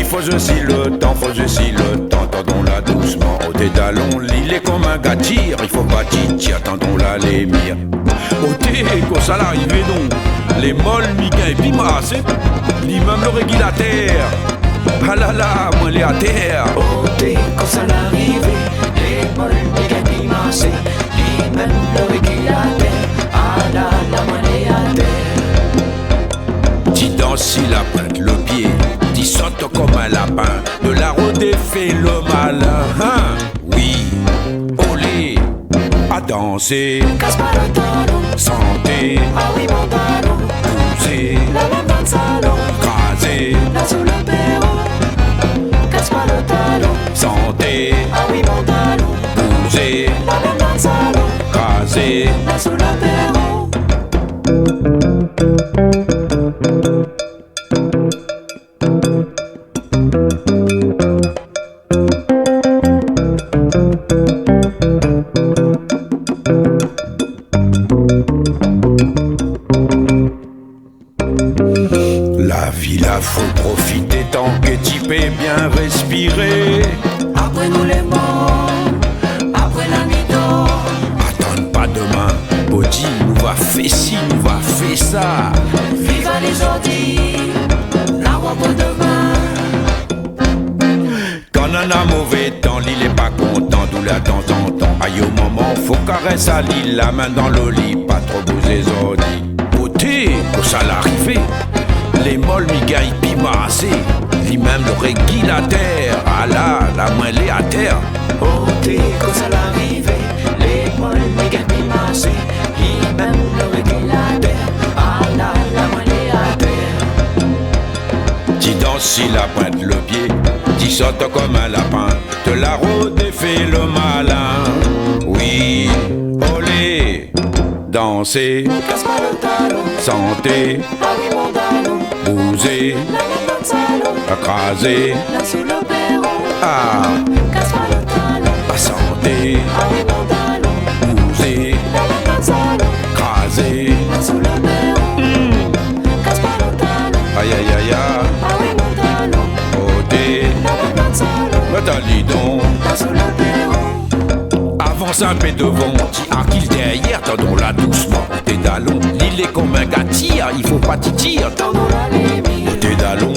faisait-si le temps, tendons-la doucement. Au dédalon, l'île est comme un gâtir, il faut pas titir, tendons-la les mire. Au thé, qu'au ça l'arrivée donc, les molles, miquins et pimassés, l'immeuble le régulateur. Ah là là, moi les à terre. Au thé, qu'au ça l'arrivée, les molles, miquins et pimassés, l'immeuble le régulateur. Ah là là, moi les à terre. Dis donc si la pointe le pied, dis saute comme un lapin, de la rôder fait le malin, hein? Oui, olé, à danser, Casse pas le talon, santé, ah oui mon talon, pousser, la même dans le salon, craser, là sous le perron. Casse pas le talon, santé, ah oui mon talon, pousser, la même dans le salon, craser. là sous le perron. La vie, la faut profiter tant que type est bien respirer. Après nous les morts, après la nuit d'or, Attends pas demain, body nous va faire ci, nous va faire ça. vive les ordis, la roi pour demain. Quand on a mauvais temps, l'île est pas content, d'où la temps en temps. Aïe au moment, faut caresse à l'île, la main dans le lit, pas trop bouger zodi. Beauté, pour ça l'arrivée, les molles migailles pimassés, lui-même le régulateur, ah là, la moelle est à terre. Au thé, quand ça l'arrivée, les molles, les gars pimassés, lui-même le régulateur. Ah là, la moelle à terre. Dis donc si la pointe le pied, dis saute comme un lapin, te la rôde et fais le malin. Oui, olé, danser, Casse pas le talon, santé, ah oui mon talon, bouser, la même dans le salon, écraser, là sous le perron. ah, Casse pas le talon, pas santé, ah oui mon talon, bouser, la même dans le salon, écraser, là sous le perron. Casse pas le talon, aïe aïe aïe aïe, ah oui mon talon, ôté, la même dans le salon, t'as dit donc. là sous le perron. Avance un peu devant, dis à qu'il derrière, tendons-la doucement. Au dédalon, l'île est comme un gâtir, il faut pas titir. Tendons la les mille, Au dédalon,